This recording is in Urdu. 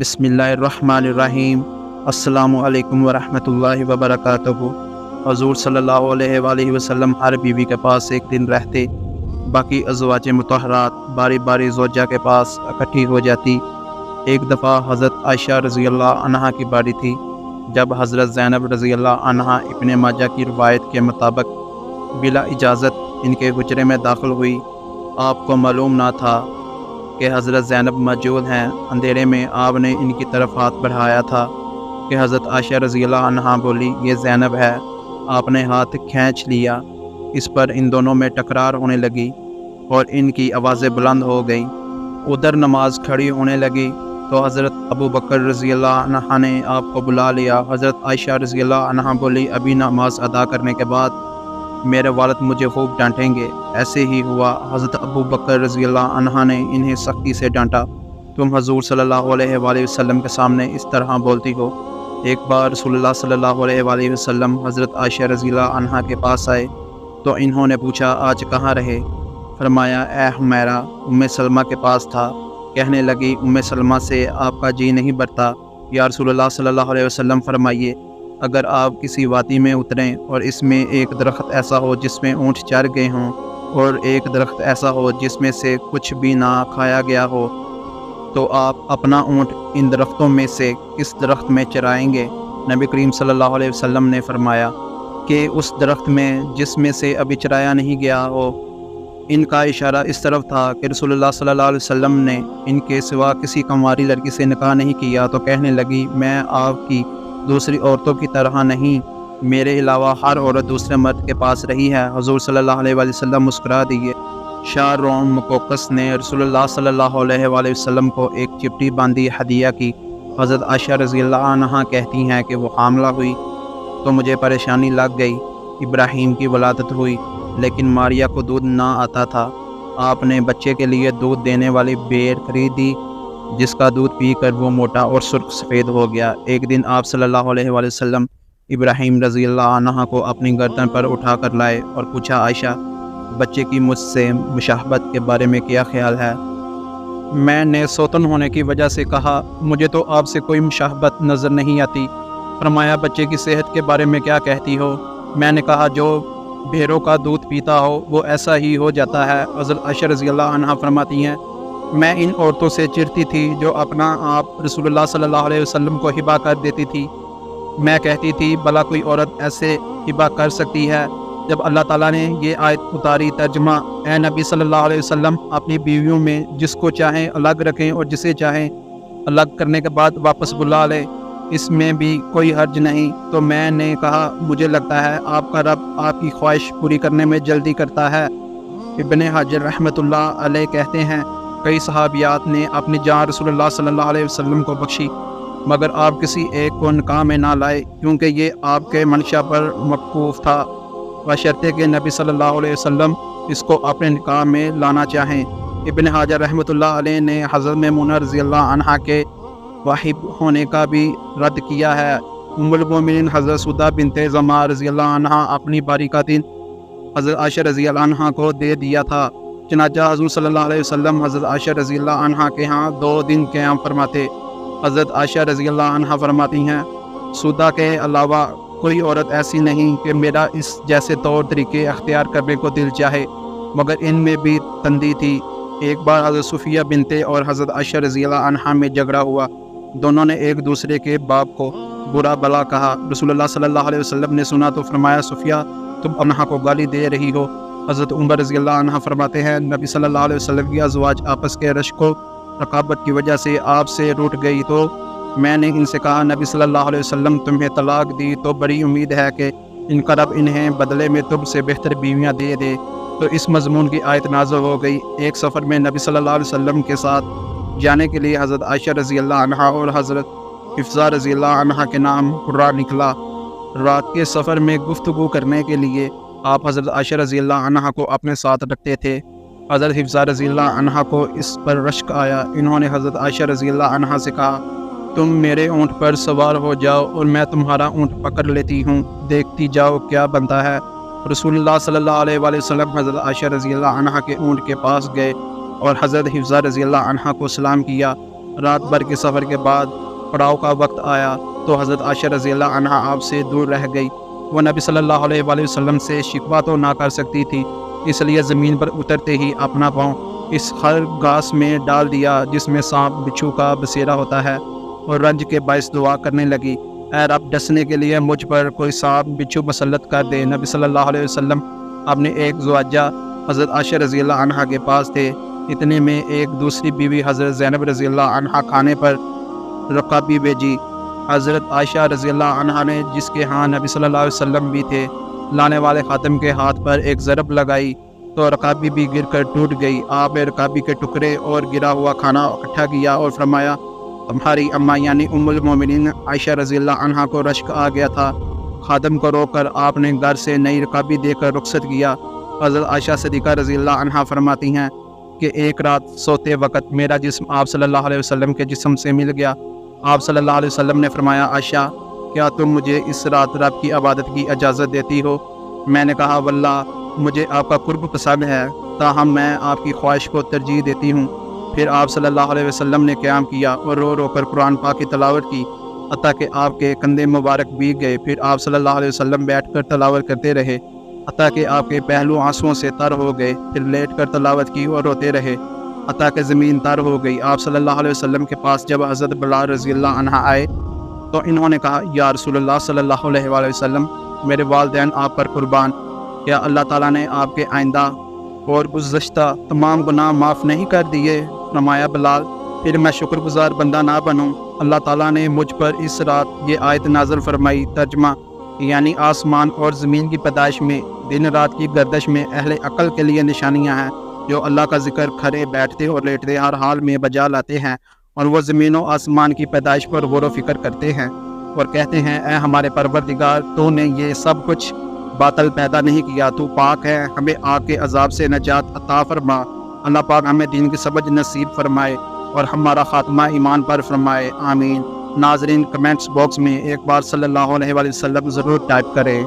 بسم اللہ الرحمن الرحیم۔ السلام علیکم ورحمۃ اللہ وبرکاتہ۔ حضور صلی اللہ علیہ وآلہ وسلم ہر بیوی کے پاس ایک دن رہتے، باقی ازواج مطہرات باری باری زوجہ کے پاس اکٹھی ہو جاتی۔ ایک دفعہ حضرت عائشہ رضی اللہ عنہا کی باری تھی، جب حضرت زینب رضی اللہ عنہا ابن ماجہ کی روایت کے مطابق بلا اجازت ان کے حجرے میں داخل ہوئی۔ آپ کو معلوم نہ تھا کہ حضرت زینب موجود ہیں۔ اندھیرے میں آپ نے ان کی طرف ہاتھ بڑھایا تھا کہ حضرت عائشہ رضی اللہ عنہا بولی، یہ زینب ہے۔ آپ نے ہاتھ کھینچ لیا، اس پر ان دونوں میں ٹکرار ہونے لگی اور ان کی آوازیں بلند ہو گئیں۔ ادھر نماز کھڑی ہونے لگی تو حضرت ابو بکر رضی اللہ عنہ نے آپ کو بلا لیا۔ حضرت عائشہ رضی اللہ عنہا بولی، ابھی نماز ادا کرنے کے بعد میرے والد مجھے خوب ڈانٹیں گے۔ ایسے ہی ہوا، حضرت ابو بکر رضی اللہ عنہ نے انہیں سختی سے ڈانٹا، تم حضور صلی اللہ علیہ وآلہ وسلم کے سامنے اس طرح بولتی ہو۔ ایک بار رسول اللہ صلی اللہ علیہ وآلہ وسلم حضرت عائشہ رضی اللہ عنہ کے پاس آئے تو انہوں نے پوچھا، آج کہاں رہے؟ فرمایا، اے حمیرہ، ام سلمہ کے پاس تھا۔ کہنے لگی، ام سلمہ سے آپ کا جی نہیں برتا؟ یا رسول اللہ صلی اللہ علیہ وسلم فرمائیے، اگر آپ کسی وادی میں اتریں اور اس میں ایک درخت ایسا ہو جس میں اونٹ چر گئے ہوں اور ایک درخت ایسا ہو جس میں سے کچھ بھی نہ کھایا گیا ہو، تو آپ اپنا اونٹ ان درختوں میں سے کس درخت میں چرائیں گے؟ نبی کریم صلی اللہ علیہ وسلم نے فرمایا کہ اس درخت میں جس میں سے ابھی چرایا نہیں گیا ہو۔ ان کا اشارہ اس طرف تھا کہ رسول اللہ صلی اللہ علیہ وسلم نے ان کے سوا کسی کنواری لڑکی سے نکاح نہیں کیا۔ تو کہنے لگی، میں آپ کی دوسری عورتوں کی طرح نہیں، میرے علاوہ ہر عورت دوسرے مرد کے پاس رہی ہے۔ حضور صلی اللہ علیہ وآلہ وسلم مسکرا دیے۔ شاہ روم مکوکس نے رسول اللہ صلی اللہ علیہ وآلہ وسلم کو ایک چپٹی باندھی ہدیہ کی۔ حضرت عائشہ رضی اللہ عنہا کہتی ہیں کہ وہ حاملہ ہوئی تو مجھے پریشانی لگ گئی۔ ابراہیم کی ولادت ہوئی لیکن ماریا کو دودھ نہ آتا تھا۔ آپ نے بچے کے لیے دودھ دینے والی بھیڑ خریدی جس کا دودھ پی کر وہ موٹا اور سرخ سفید ہو گیا۔ ایک دن آپ صلی اللہ علیہ وآلہ وسلم ابراہیم رضی اللہ عنہ کو اپنی گردن پر اٹھا کر لائے اور پوچھا، عائشہ، بچے کی مجھ سے مشابہت کے بارے میں کیا خیال ہے؟ میں نے سوتن ہونے کی وجہ سے کہا، مجھے تو آپ سے کوئی مشابہت نظر نہیں آتی۔ فرمایا، بچے کی صحت کے بارے میں کیا کہتی ہو؟ میں نے کہا، جو بھیڑوں کا دودھ پیتا ہو وہ ایسا ہی ہو جاتا ہے۔ حضرت عائشہ رضی اللہ عنہا فرماتی ہیں، میں ان عورتوں سے چڑھتی تھی جو اپنا آپ رسول اللہ صلی اللہ علیہ وسلم کو ہبہ کر دیتی تھی۔ میں کہتی تھی، بھلا کوئی عورت ایسے ہبہ کر سکتی ہے؟ جب اللہ تعالیٰ نے یہ آیت اتاری، ترجمہ، اے نبی صلی اللہ علیہ وسلم اپنی بیویوں میں جس کو چاہیں الگ رکھیں اور جسے چاہیں الگ کرنے کے بعد واپس بلا لیں، اس میں بھی کوئی حرج نہیں۔ تو میں نے کہا، مجھے لگتا ہے آپ کا رب آپ کی خواہش پوری کرنے میں جلدی کرتا ہے۔ ابن حجر رحمۃ اللہ علیہ کہتے ہیں، کئی صحابیات نے اپنی جان رسول اللہ صلی اللہ علیہ وسلم کو بخشی مگر آپ کسی ایک کو نکاح میں نہ لائے، کیونکہ یہ آپ کے منشا پر موقوف تھا، بشرطے کہ نبی صلی اللہ علیہ وسلم اس کو اپنے نکاح میں لانا چاہیں۔ ابن حجر رحمۃ اللہ علیہ نے حضرت میمونہ رضی اللہ عنہا کے واہب ہونے کا بھی رد کیا ہے۔ ام المومنین حضرت سودہ بنت زمعہ رضی اللہ عنہا اپنی باری کا دن حضرت عائشہ رضی اللہ عنہا کو دے دیا تھا، چنانچہ حضور صلی اللہ علیہ وسلم حضرت عائشہ رضی اللہ عنہا کے ہاں 2 دن قیام فرماتے۔ حضرت عائشہ رضی اللہ عنہا فرماتی ہیں، سودہ کے علاوہ کوئی عورت ایسی نہیں کہ میرا اس جیسے طور طریقے اختیار کرنے کو دل چاہے، مگر ان میں بھی تندی تھی۔ ایک بار حضرت صفیہ بنت اور حضرت عائشہ رضی اللہ عنہا میں جھگڑا ہوا، دونوں نے ایک دوسرے کے باپ کو برا بلا کہا۔ رسول اللہ صلی اللہ علیہ وسلم نے سنا تو فرمایا، صفیہ، تم عنہا کو گالی دے رہی ہو۔ حضرت عمر رضی اللہ عنہ فرماتے ہیں، نبی صلی اللہ علیہ وسلم کی ازواج آپس کے رشک و رقابت کی وجہ سے آپ سے روٹ گئی تو میں نے ان سے کہا، نبی صلی اللہ علیہ وسلم تمہیں طلاق دی تو بڑی امید ہے کہ ان کا رب انہیں بدلے میں تم سے بہتر بیویاں دے دے۔ تو اس مضمون کی آیت نازل ہو گئی۔ ایک سفر میں نبی صلی اللہ علیہ وسلم کے ساتھ جانے کے لیے حضرت عائشہ رضی اللہ عنہا اور حضرت حفصہ رضی اللہ عنہا کے نام قرہ نکلا۔ رات کے سفر میں گفتگو کرنے کے لیے آپ حضرت عائشہ رضی اللہ عنہا کو اپنے ساتھ رکھتے تھے۔ حضرت حفصہ رضی اللہ عنہا کو اس پر رشک آیا۔ انہوں نے حضرت عائشہ رضی اللہ عنہا سے کہا، تم میرے اونٹ پر سوار ہو جاؤ اور میں تمہارا اونٹ پکڑ لیتی ہوں، دیکھتی جاؤ کیا بنتا ہے۔ رسول اللہ صلی اللہ علیہ وآلہ وسلم حضرت عائشہ رضی اللہ عنہا کے اونٹ کے پاس گئے اور حضرت حفصہ رضی اللہ عنہا کو سلام کیا۔ رات بھر کے سفر کے بعد پڑاؤ کا وقت آیا تو حضرت عائشہ رضی اللہ عنہا آپ سے دور رہ گئی۔ وہ نبی صلی اللہ علیہ وآلہ وسلم سے شکوہ تو نہ کر سکتی تھی، اس لیے زمین پر اترتے ہی اپنا پاؤں اس خر گھاس میں ڈال دیا جس میں سانپ بچھو کا بسیرا ہوتا ہے، اور رنج کے باعث دعا کرنے لگی، اے رب ڈسنے کے لیے مجھ پر کوئی سانپ بچھو مسلط کر دے۔ نبی صلی اللہ علیہ وسلم اپنے ایک زوجہ حضرت عائشہ رضی اللہ عنہا کے پاس تھے۔ اتنے میں ایک دوسری بیوی حضرت زینب رضی اللہ عنہا کھانے پر رکابی بھیجی۔ حضرت عائشہ رضی اللہ عنہا نے، جس کے ہاں نبی صلی اللہ علیہ وسلم بھی تھے، لانے والے خادم کے ہاتھ پر ایک ضرب لگائی تو رکابی بھی گر کر ٹوٹ گئی۔ آپ نے رکابی کے ٹکڑے اور گرا ہوا کھانا اکٹھا کیا اور فرمایا، تمہاری اماں یعنی ام المومنین عائشہ رضی اللہ عنہا کو رشک آ گیا تھا۔ خادم کو روک کر آپ نے گھر سے نئی رکابی دے کر رخصت کیا۔ حضرت عائشہ صدیقہ رضی اللہ عنہا فرماتی ہیں کہ ایک رات سوتے وقت میرا جسم آپ صلی اللہ علیہ وسلم کے جسم سے مل گیا۔ آپ صلی اللہ علیہ وسلم نے فرمایا، عائشہ کیا تم مجھے اس رات رب کی عبادت کی اجازت دیتی ہو؟ میں نے کہا، واللہ مجھے آپ کا قرب پسند ہے، تاہم میں آپ کی خواہش کو ترجیح دیتی ہوں۔ پھر آپ صلی اللہ علیہ وسلم نے قیام کیا اور رو رو کر قرآن پاک کی تلاوت کی حتیٰ کہ آپ کے کندھے مبارک بھیگ گئے۔ پھر آپ صلی اللہ علیہ وسلم بیٹھ کر تلاوت کرتے رہے حتیٰ کہ آپ کے پہلو آنسوؤں سے تر ہو گئے۔ پھر لیٹ کر تلاوت کی اور روتے رہے حتیٰ کہ زمین تر ہو گئی۔ آپ صلی اللہ علیہ وسلم کے پاس جب حضرت بلال رضی اللہ عنہ آئے تو انہوں نے کہا، یا رسول اللہ صلی اللہ علیہ وآلہ وسلم، میرے والدین آپ پر قربان، کیا اللہ تعالیٰ نے آپ کے آئندہ اور گزشتہ تمام گناہ معاف نہیں کر دیے؟ فرمایا، بلال پھر میں شکر گزار بندہ نہ بنوں؟ اللہ تعالیٰ نے مجھ پر اس رات یہ آیت نازل فرمائی۔ ترجمہ یعنی آسمان اور زمین کی پیدائش میں، دن رات کی گردش میں اہل عقل کے لیے نشانیاں ہیں جو اللہ کا ذکر کھڑے بیٹھتے اور لیٹتے ہر حال میں بجا لاتے ہیں، اور وہ زمین و آسمان کی پیدائش پر غور و فکر کرتے ہیں اور کہتے ہیں، اے ہمارے پروردگار، تو نے یہ سب کچھ باطل پیدا نہیں کیا، تو پاک ہے، ہمیں آگ کے عذاب سے نجات عطا فرما۔ اللہ پاک ہمیں دین کی سمجھ نصیب فرمائے اور ہمارا خاتمہ ایمان پر فرمائے، آمین۔ ناظرین، کمنٹس باکس میں ایک بار صلی اللہ علیہ وآلہ وسلم ضرور ٹائپ کریں۔